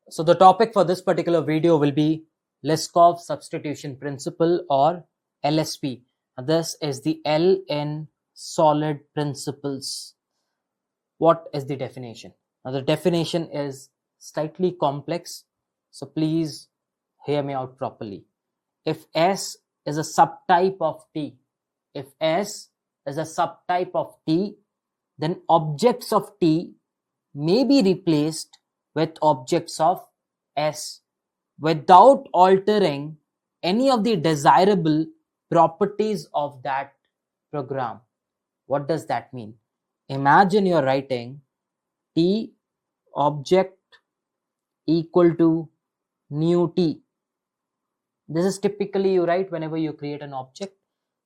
So the topic for this particular video will be Liskov substitution principle, or LSP. This is the L solid principles. What is the definition? Now the definition is slightly complex, so please hear me out properly. If S is a subtype of T, then objects of T may be replaced with objects of S without altering any of the desirable properties of that program. What does that mean? Imagine you're writing T object equal to new T. This is typically you write whenever you create an object.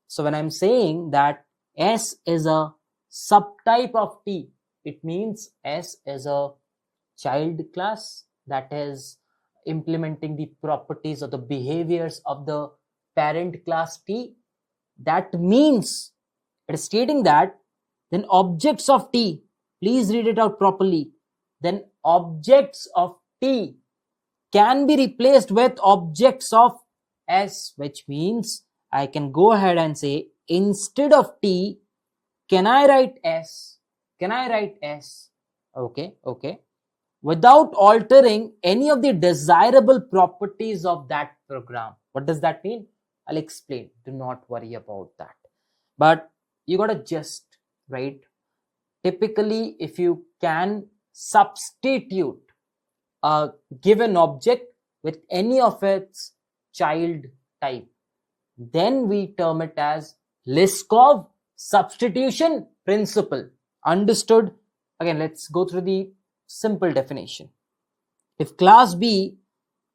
So when I'm saying that S is a subtype of T, it means S is a child class that is implementing the properties or the behaviors of the parent class T. That means it is stating that then objects of T, please read it out properly, then objects of T can be replaced with objects of S, which means I can go ahead and say instead of T, can I write S? Okay. Without altering any of the desirable properties of that program. What does that mean? I'll explain. Do not worry about that. But you got a gist, right? Typically, if you can substitute a given object with any of its child type, then we term it as Liskov substitution principle. Understood? Again, let's go through the simple definition. If class B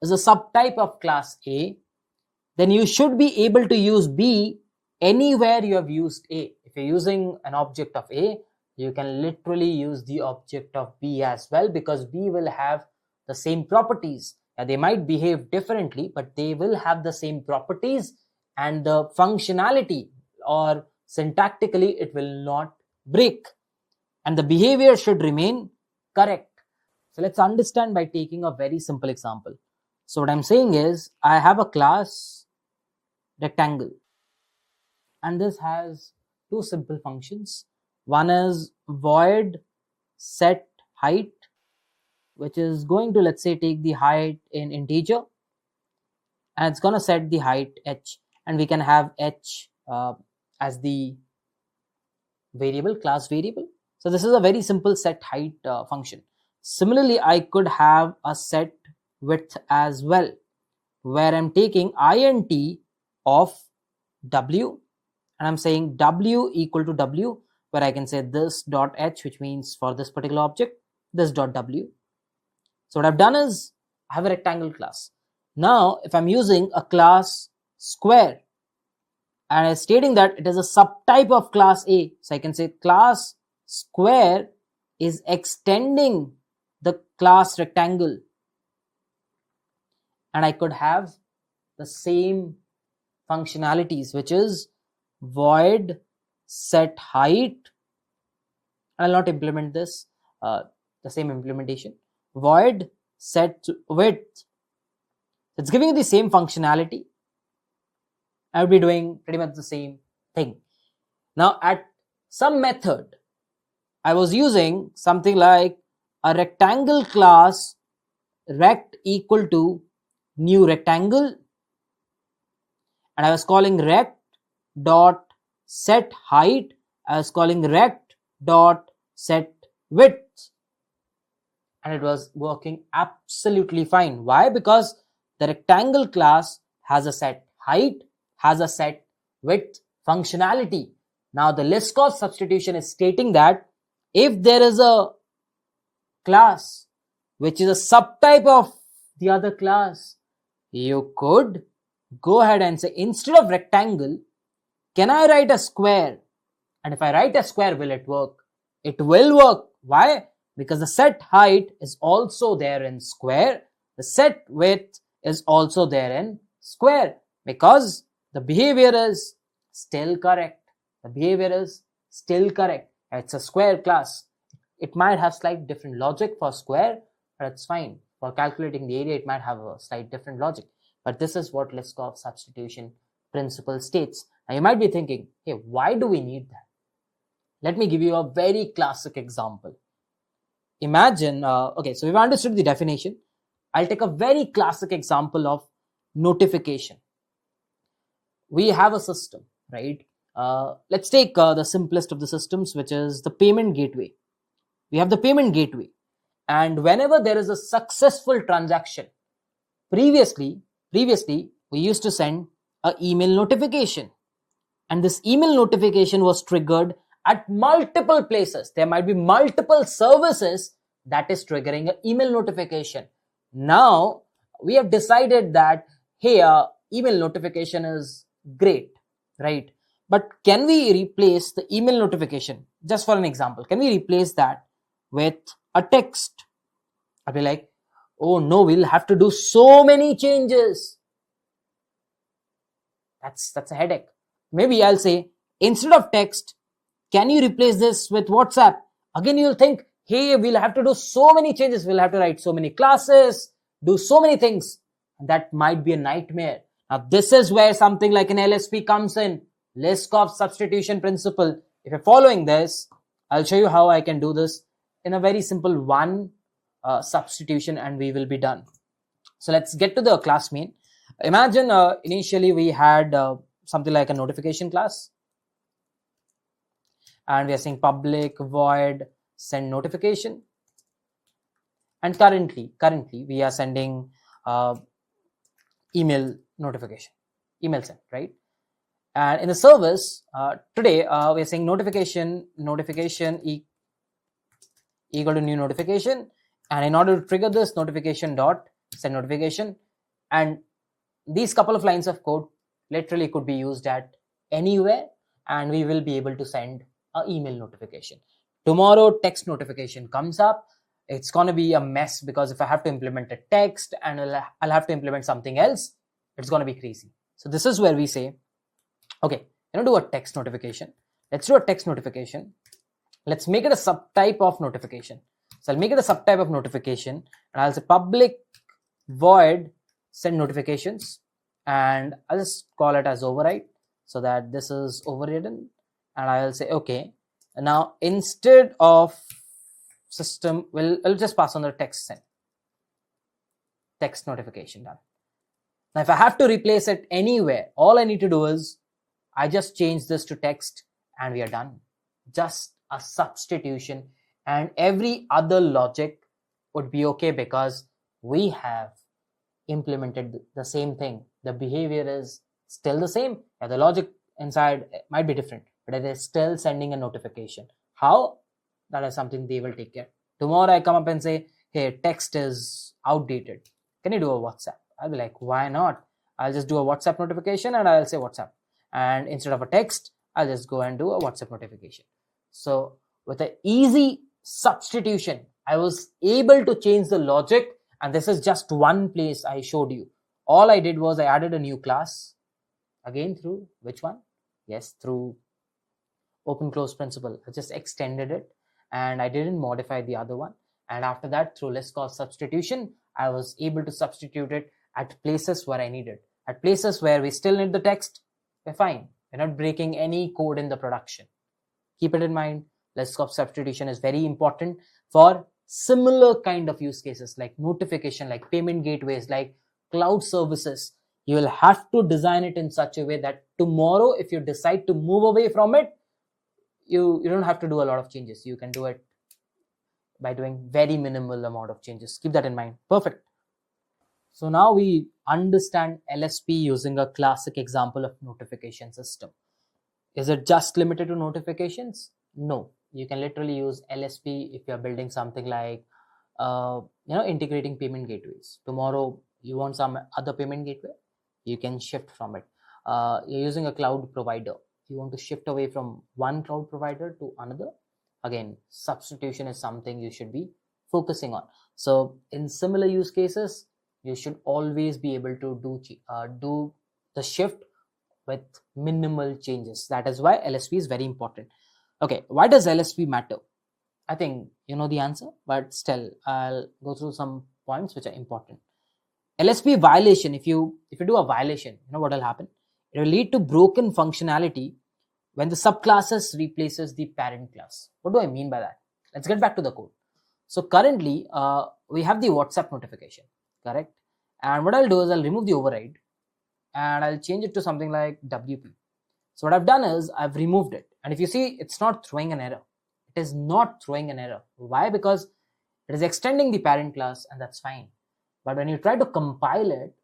is a subtype of class A, then you should be able to use B anywhere you have used A. If you're using an object of A, you can literally use the object of B as well, because B will have the same properties. Now, they might behave differently, but they will have the same properties, and the functionality or syntactically it will not break, and the behavior should remain correct. So let's understand by taking a very simple example. So what I'm saying is I have a class rectangle, and this has two simple functions. One is void set height, which is going to, let's say, take the height in integer, and it's going to set the height h, and we can have h as the variable, class variable. So this is a very simple set height function. Similarly, I could have a set width as well, where I'm taking int of w, and I'm saying w equal to w, where I can say this dot h, which means for this particular object, this dot w. So what I've done is I have a rectangle class. Now, if I'm using a class square, and I'm stating that it is a subtype of class A, so I can say class square is extending the class rectangle, and I could have the same functionalities, which is void set height. I'll not implement this, the same implementation, void set width. It's giving you the same functionality. I will be doing pretty much the same thing. Now, at some method, I was using something like a rectangle class rect equal to new rectangle, and I was calling rect dot set height, I was calling rect dot set width, and it was working absolutely fine. Why? Because the rectangle class has a set height, has a set width functionality. Now the Liskov substitution is stating that if there is a class which is a subtype of the other class, you could go ahead and say instead of rectangle, can I write a square? And if I write a square, will it work? It will work. Why? Because the set height is also there in square. The set width is also there in square, because the behavior is still correct. It's a square class. It might have slightly different logic for square, but it's fine. For calculating the area, it might have a slight different logic. But this is what Liskov substitution principle states. Now you might be thinking, hey, why do we need that? Let me give you a very classic example. Imagine, okay, so we've understood the definition. I'll take a very classic example of notification. We have a system, right? Let's take the simplest of the systems, which is the payment gateway. We have the payment gateway. And whenever there is a successful transaction, previously, we used to send an email notification. And this email notification was triggered at multiple places. There might be multiple services that is triggering an email notification. Now, we have decided that, hey, email notification is great, right? But can we replace the email notification? Just for an example, can we replace that with a text? I'll be like, oh no, we'll have to do so many changes. That's a headache. Maybe I'll say, instead of text, can you replace this with WhatsApp? Again, you'll think, hey, we'll have to do so many changes. We'll have to write so many classes, do so many things. That might be a nightmare. Now, this is where something like an LSP comes in. Liskov substitution principle. If you're following this, I'll show you how I can do this in a very simple one substitution, and we will be done. So let's get to the class main. Imagine initially we had something like a notification class, and we are saying public void send notification, and currently we are sending email notification, email send, right? And in the service today we are saying notification equal to new notification, and in order to trigger this, notification dot send notification. And these couple of lines of code literally could be used at anywhere, and we will be able to send an email notification. Tomorrow text notification comes up, it's going to be a mess, because if I have to implement a text and I'll have to implement something else, it's going to be crazy. So this is where we say, okay, do a text notification. Let's do a text notification. Let's make it a subtype of notification. So I'll make it a subtype of notification, and I'll say public void send notifications, and I'll just call it as override so that this is overridden. And I'll say, okay, and now instead of system, I'll just pass on the text send, text notification done. Now, if I have to replace it anywhere, all I need to do is I just change this to text, and we are done. Just a substitution, and every other logic would be okay, because we have implemented the same thing. The behavior is still the same. Yeah, the logic inside might be different, but it is still sending a notification. How? That is something they will take care. Tomorrow I come up and say, hey, text is outdated. Can you do a WhatsApp? I'll be like, why not? I'll just do a WhatsApp notification, and I'll say WhatsApp. And instead of a text, I'll just go and do a WhatsApp notification. So with an easy substitution, I was able to change the logic, and this is just one place I showed you. All I did was I added a new class, again through which one? Yes, through open close principle. I just extended it, and I didn't modify the other one. And after that, through Liskov substitution, I was able to substitute it at places where I needed. At places where we still need the text, we're fine. We're not breaking any code in the production. Keep it in mind. Liskov substitution is very important for similar kind of use cases like notification, like payment gateways, like cloud services. You will have to design it in such a way that tomorrow, if you decide to move away from it, you don't have to do a lot of changes. You can do it by doing very minimal amount of changes. Keep that in mind. Perfect. So now we understand LSP using a classic example of notification system. Is it just limited to notifications? No. You can literally use LSP if you're building something like, integrating payment gateways. Tomorrow, you want some other payment gateway, you can shift from it. You're using a cloud provider. You want to shift away from one cloud provider to another. Again, substitution is something you should be focusing on. So in similar use cases, you should always be able to do the shift with minimal changes. That is why LSP is very important. Okay, why does LSP matter? I think you know the answer, but still I'll go through some points which are important. LSP violation, if you do a violation, you know what will happen? It will lead to broken functionality when the subclasses replaces the parent class. What do I mean by that? Let's get back to the code. So currently, we have the WhatsApp notification, correct? And what I'll do is I'll remove the override and I'll change it to something like WP. So what I've done is I've removed it. And if you see, it's not throwing an error. It is not throwing an error. Why? Because it is extending the parent class, and that's fine. But when you try to compile it,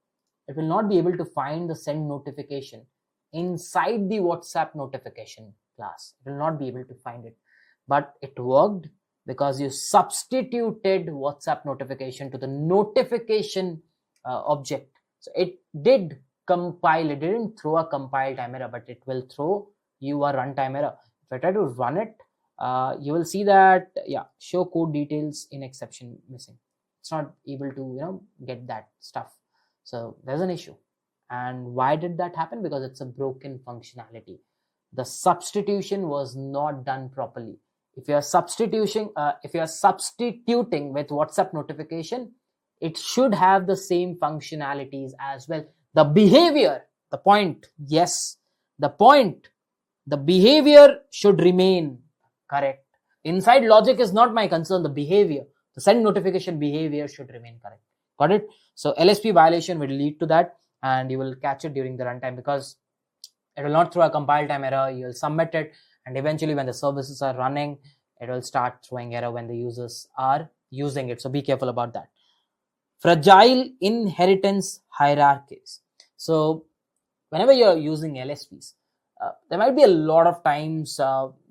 it will not be able to find the send notification inside the WhatsApp notification class. It will not be able to find it. But it worked because you substituted WhatsApp notification to the notification object. So it did compile. It didn't throw a compile time error, but it will throw you a runtime error. If I try to run it, you will see that, yeah, show code details in exception missing. It's not able to, get that stuff. So there's an issue. And why did that happen? Because it's a broken functionality. The substitution was not done properly. If you are substituting with WhatsApp notification, it should have the same functionalities as well. The behavior, the point, yes, the behavior should remain correct. Inside logic is not my concern. The behavior, the send notification behavior should remain correct. Got it? So LSP violation will lead to that, and you will catch it during the runtime because it will not throw a compile time error. You will submit it, and eventually when the services are running, it will start throwing error when the users are using it. So be careful about that. Fragile inheritance hierarchies. So whenever you're using LSPs, there might be a lot of times,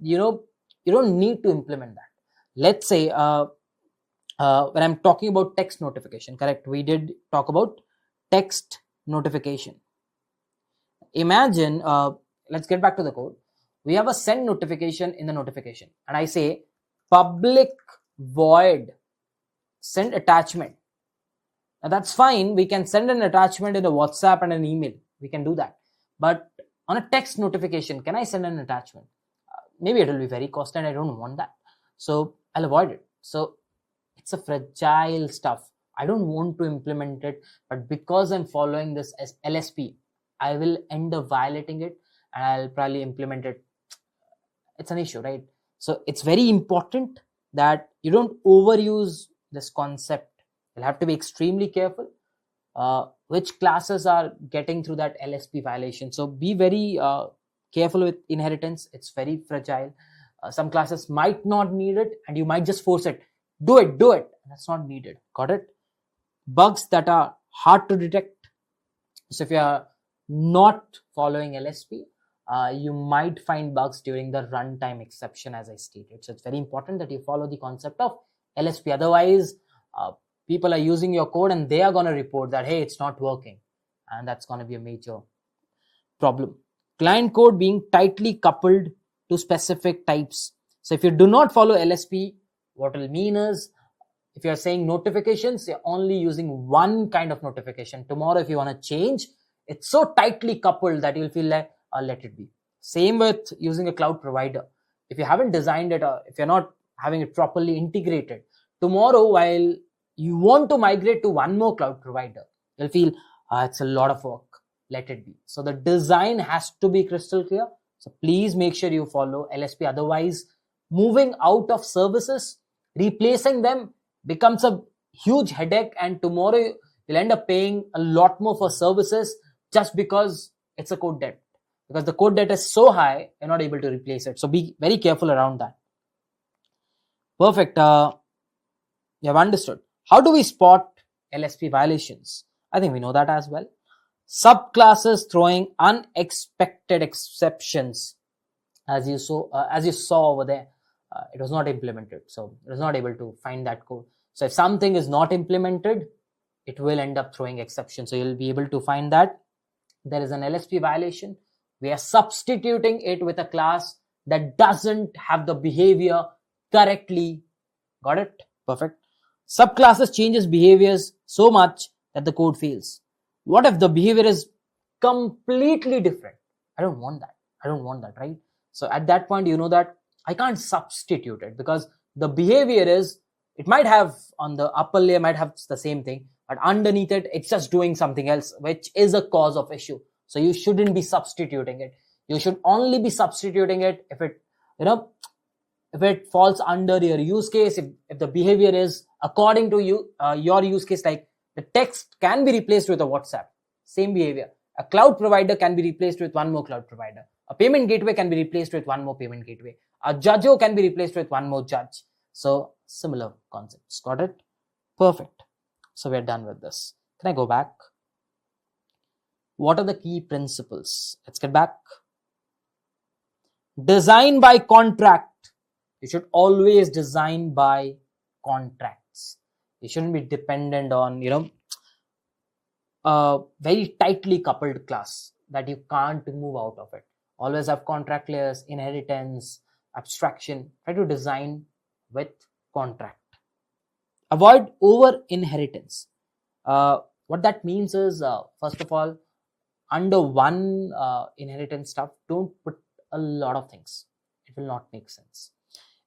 you don't need to implement that. Let's say when I'm talking about text notification, correct? We did talk about text notification. Imagine, let's get back to the code. We have a send notification in the notification, and I say public void send attachment. Now that's fine. We can send an attachment in a WhatsApp and an email. We can do that. But on a text notification, can I send an attachment? Maybe it will be very costly and I don't want that. So I'll avoid it. So it's a fragile stuff. I don't want to implement it, but because I'm following this as LSP, I will end up violating it and I'll probably implement it. It's an issue, right? So it's very important that you don't overuse this concept. You'll have to be extremely careful which classes are getting through that LSP violation. So be very careful with inheritance. It's very fragile. Some classes might not need it and you might just force it. Do it. That's not needed. Got it? Bugs that are hard to detect. So if you are not following LSP, you might find bugs during the runtime exception, as I stated. So it's very important that you follow the concept of LSP. Otherwise, people are using your code and they are going to report that, hey, it's not working. And that's going to be a major problem. Client code being tightly coupled to specific types. So if you do not follow LSP, what will mean is, if you're saying notifications, you're only using one kind of notification. Tomorrow, if you want to change, it's so tightly coupled that you'll feel like, let it be. Same with using a cloud provider. If you haven't designed it, or if you're not having it properly integrated, tomorrow, while you want to migrate to one more cloud provider, you'll feel it's a lot of work. Let it be. So the design has to be crystal clear. So please make sure you follow LSP. Otherwise, moving out of services, replacing them becomes a huge headache, and tomorrow you'll end up paying a lot more for services just because it's a code debt. Because the code debt is so high, you're not able to replace it. So be very careful around that. Perfect. You have understood. How do we spot LSP violations? I think we know that as well. Subclasses throwing unexpected exceptions. As you saw over there, it was not implemented. So it was not able to find that code. So if something is not implemented, it will end up throwing exceptions. So you'll be able to find that there is an LSP violation. We are substituting it with a class that doesn't have the behavior correctly. Got it? Perfect. Subclasses changes behaviors so much that the code fails. What if the behavior is completely different? I don't want that, right? So at that point, you know that I can't substitute it because the behavior is, it might have on the upper layer might have the same thing, but underneath it, it's just doing something else, which is a cause of issue. So you shouldn't be substituting it. You should only be substituting it if it, if it falls under your use case, if the behavior is according to you, your use case, like the text can be replaced with a WhatsApp, same behavior. A cloud provider can be replaced with one more cloud provider. A payment gateway can be replaced with one more payment gateway. A judge can be replaced with one more judge. So similar concepts. Got it? Perfect. So we're done with this. Can I go back? What are the key principles? Let's get back. Design by contract. You should always design by contracts. You shouldn't be dependent on, a very tightly coupled class that you can't move out of it. Always have contract layers, inheritance, abstraction. Try to design with contract. Avoid over inheritance. What that means is, first of all, under one inheritance stuff, don't put a lot of things. It will not make sense.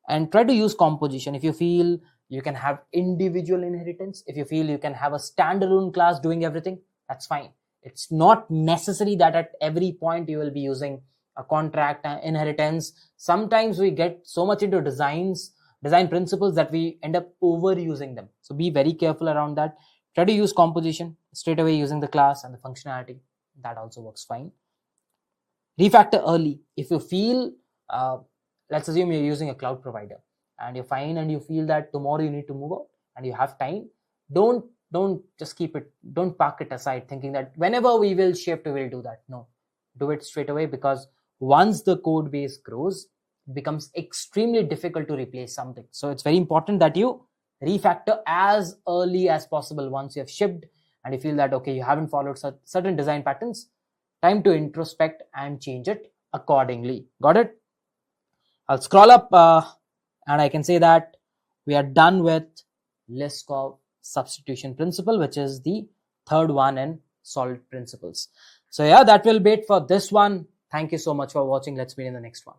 And try to use composition. If you feel you can have individual inheritance, if you feel you can have a standalone class doing everything, that's fine. It's not necessary that at every point you will be using a contract inheritance. Sometimes we get so much into design principles that we end up overusing them. So be very careful around that. Try to use composition straight away using the class and the functionality. That also works fine. Refactor early. If you feel, let's assume you're using a cloud provider and you're fine and you feel that tomorrow you need to move out and you have time, don't just keep it, don't park it aside thinking that whenever we will shift, we will do that. No, do it straight away, because once the code base grows, it becomes extremely difficult to replace something. So it's very important that you refactor as early as possible once you have shipped and you feel that, okay, you haven't followed certain design patterns, time to introspect and change it accordingly. Got it? I'll scroll up and I can say that we are done with Liskov substitution principle, which is the third one in solid principles. So yeah, that will be it for this one. Thank you so much for watching. Let's meet in the next one.